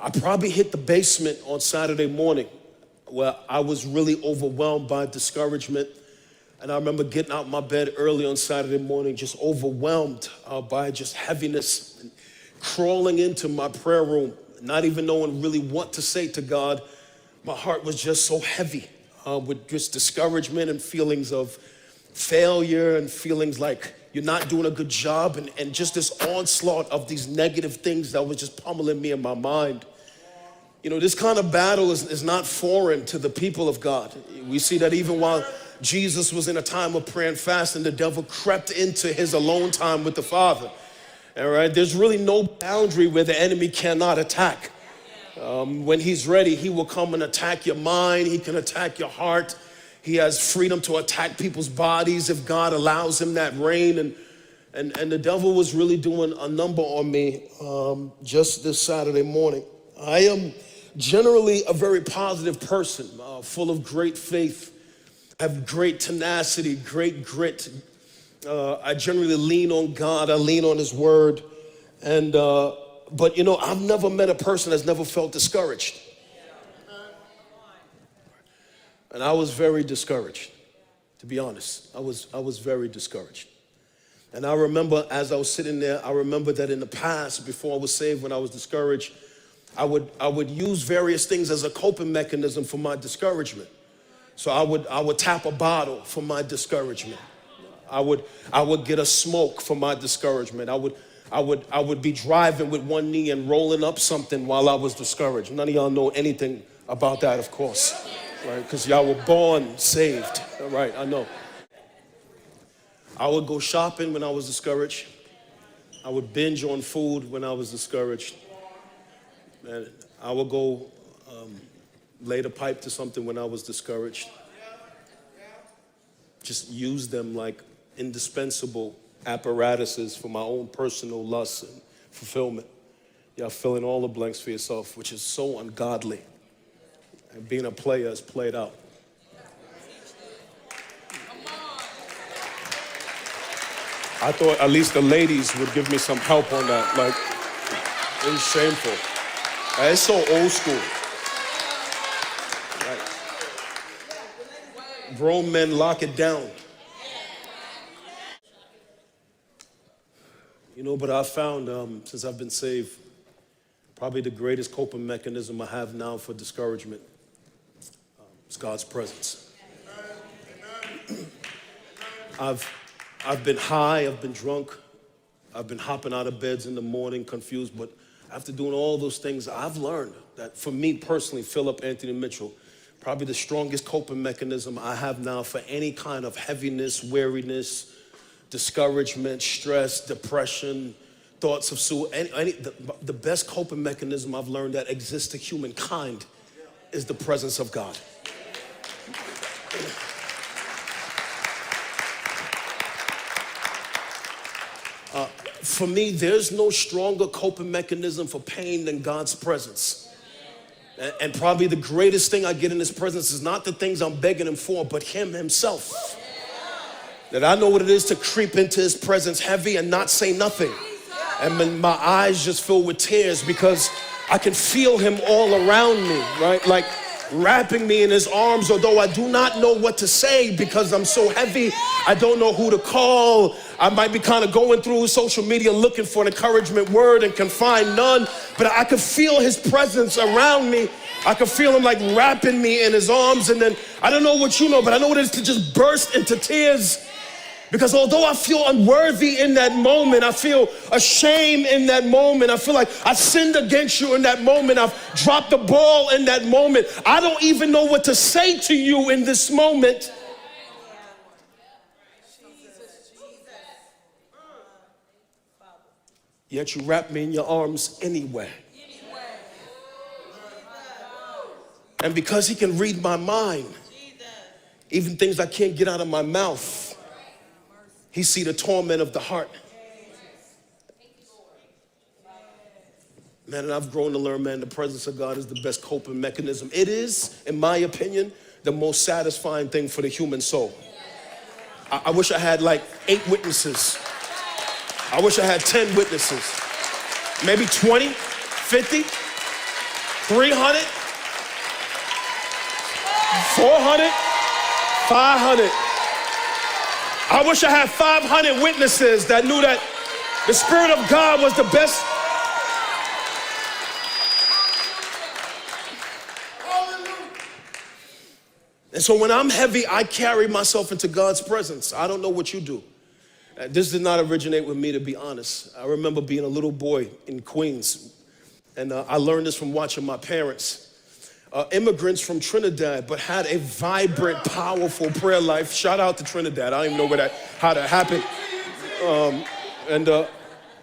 I probably hit the basement on Saturday morning where I was really overwhelmed by discouragement. And I remember getting out of my bed early on Saturday morning, just overwhelmed by just heaviness, and crawling into my prayer room, not even knowing really what to say to God. My heart was just so heavy with just discouragement and feelings of failure and feelings like you're not doing a good job, and just this onslaught of these negative things that was just pummeling me in my mind. You know, this kind of battle is not foreign to the people of God. We see that even while Jesus was in a time of prayer and fasting, the devil crept into his alone time with the Father. All right, there's really no boundary where the enemy cannot attack. When he's ready, he will come and attack your mind. He can attack your heart. He has freedom to attack people's bodies if God allows him that reign. And the devil was really doing a number on me just this Saturday morning. I am generally a very positive person, full of great faith, have great tenacity, great grit. I generally lean on God. I lean on his word. But you know, I've never met a person that's never felt discouraged. And I was very discouraged, to be honest. I was very discouraged. And I remember as I was sitting there, I remember that in the past, before I was saved, when I was discouraged, I would use various things as a coping mechanism for my discouragement. So I would tap a bottle for my discouragement. I would get a smoke for my discouragement. I would be driving with one knee and rolling up something while I was discouraged. None of y'all know anything about that, of course. Right, because y'all were born saved. All right, I know. I would go shopping when I was discouraged. I would binge on food when I was discouraged. And I would go light a pipe to something when I was discouraged. Just use them like indispensable apparatuses for my own personal lust and fulfillment. Y'all fill in all the blanks for yourself, which is so ungodly. And being a player is played out. I thought at least the ladies would give me some help on that. Like, it's shameful. It's so old school. Right. Grown men lock it down. You know, but I found since I've been saved, probably the greatest coping mechanism I have now for discouragement. It's God's presence. I've been high, I've been drunk, I've been hopping out of beds in the morning, confused, but after doing all those things, I've learned that for me personally, Philip Anthony Mitchell, probably the strongest coping mechanism I have now for any kind of heaviness, weariness, discouragement, stress, depression, thoughts of suicide, the best coping mechanism I've learned that exists to humankind is the presence of God. For me, there's no stronger coping mechanism for pain than God's presence. And probably the greatest thing I get in his presence is not the things I'm begging him for, but him himself. That I know what it is to creep into his presence heavy and not say nothing. And my eyes just fill with tears because I can feel him all around me, right? Like wrapping me in his arms, although I do not know what to say because I'm so heavy. I don't know who to call. I might be kind of going through social media looking for an encouragement word and can find none, but I could feel his presence around me. I could feel him like wrapping me in his arms. And then I don't know what you know, but I know what it is to just burst into tears. Because although I feel unworthy in that moment, I feel ashamed in that moment, I feel like I sinned against you in that moment, I've dropped the ball in that moment, I don't even know what to say to you in this moment. Yet you wrap me in your arms anyway. And because he can read my mind, even things I can't get out of my mouth, he sees the torment of the heart. Man, and I've grown to learn, man, the presence of God is the best coping mechanism. It is, in my opinion, the most satisfying thing for the human soul. I wish I had like 8 witnesses. I wish I had 10 witnesses. Maybe 20, 50. 300, 400, 500. I wish I had 500 witnesses that knew that the Spirit of God was the best. And so when I'm heavy, I carry myself into God's presence. I don't know what you do. This did not originate with me, to be honest. I remember being a little boy in Queens, and I learned this from watching my parents. Immigrants from Trinidad, but had a vibrant, powerful prayer life. Shout out to Trinidad. I don't even know how that happened.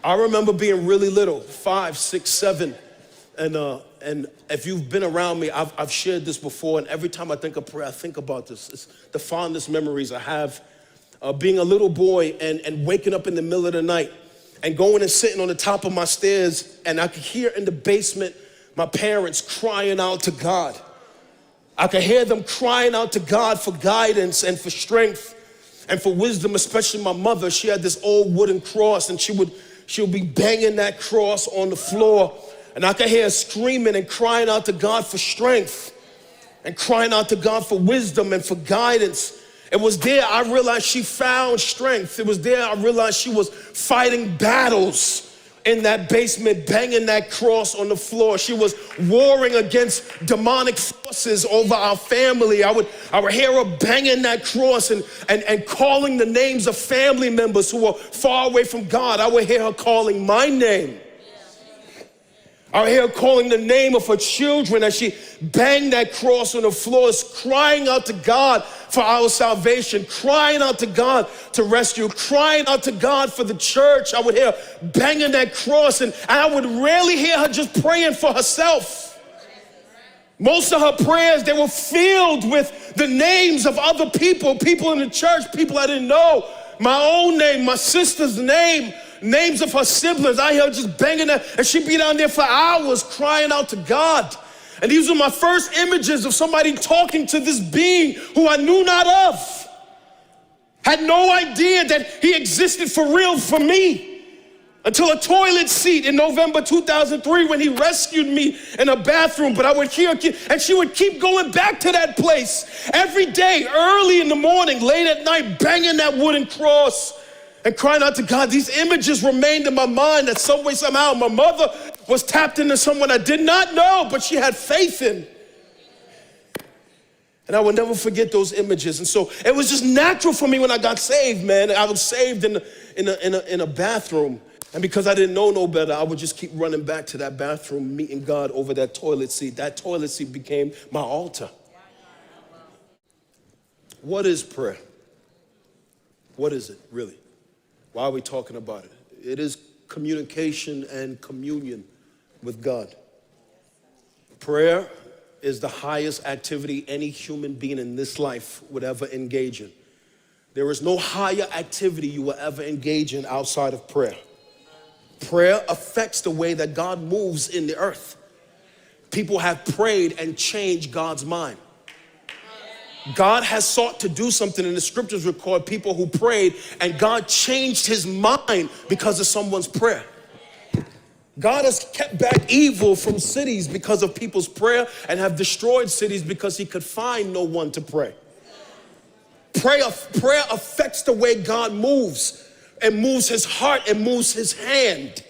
I remember being really little, 5, 6, 7. And if you've been around me, I've shared this before, and every time I think of prayer, I think about this. It's the fondest memories I have being a little boy and waking up in the middle of the night and going and sitting on the top of my stairs, and I could hear in the basement my parents crying out to God. I could hear them crying out to God for guidance and for strength and for wisdom, especially my mother. She had this old wooden cross, and she would be banging that cross on the floor, and I could hear her screaming and crying out to God for strength and crying out to God for wisdom and for guidance. It was there I realized she found strength. It was there I realized she was fighting battles in that basement, banging that cross on the floor. She was warring against demonic forces over our family. I would hear her banging that cross and calling the names of family members who were far away from God. I would hear her calling my name. I would hear her calling the name of her children as she banged that cross on the floor, crying out to God for our salvation, crying out to God to rescue, crying out to God for the church. I would hear her banging that cross, and I would rarely hear her just praying for herself. Most of her prayers, they were filled with the names of other people in the church, people I didn't know, my own name, my sister's name, names of her siblings. I hear her just banging that, and she'd be down there for hours crying out to God. And these were my first images of somebody talking to this being who I knew not of. Had no idea that he existed for real for me. Until a toilet seat in November 2003 when he rescued me in a bathroom. But I would hear, and she would keep going back to that place every day, early in the morning, late at night, banging that wooden cross and crying out to God. These images remained in my mind that some way, somehow, my mother was tapped into someone I did not know, but she had faith in. And I will never forget those images. And so it was just natural for me when I got saved, man. I was saved in a bathroom. And because I didn't know no better, I would just keep running back to that bathroom, meeting God over that toilet seat. That toilet seat became my altar. What is prayer? What is it, really? Why are we talking about it? It is communication and communion with God. Prayer is the highest activity any human being in this life would ever engage in. There is no higher activity you will ever engage in outside of prayer. Prayer affects the way that God moves in the earth. People have prayed and changed God's mind. God has sought to do something, and the scriptures record people who prayed and God changed his mind because of someone's prayer. God has kept back evil from cities because of people's prayer and have destroyed cities because he could find no one to pray. Prayer affects the way God moves. It moves his heart, it moves his hand.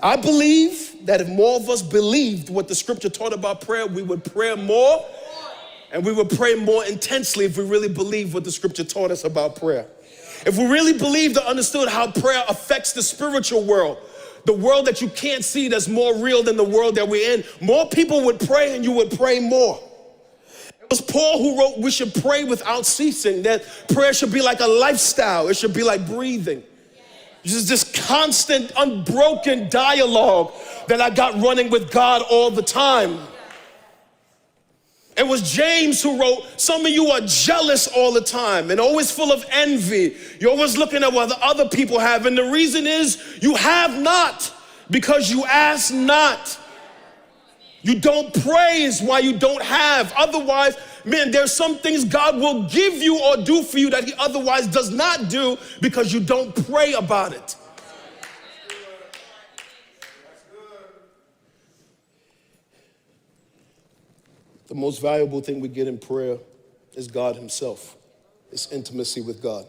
I believe that if more of us believed what the scripture taught about prayer, we would pray more, and we would pray more intensely if we really believed what the scripture taught us about prayer. If we really believed or understood how prayer affects the spiritual world, the world that you can't see that's more real than the world that we're in, more people would pray and you would pray more. It was Paul who wrote we should pray without ceasing, that prayer should be like a lifestyle. It should be like breathing. Just this constant, unbroken dialogue that I got running with God all the time. It was James who wrote, some of you are jealous all the time and always full of envy. You're always looking at what other people have. And the reason is you have not because you ask not. You don't pray is why you don't have. Otherwise, man, there's some things God will give you or do for you that he otherwise does not do because you don't pray about it. The most valuable thing we get in prayer is God himself. It's intimacy with God.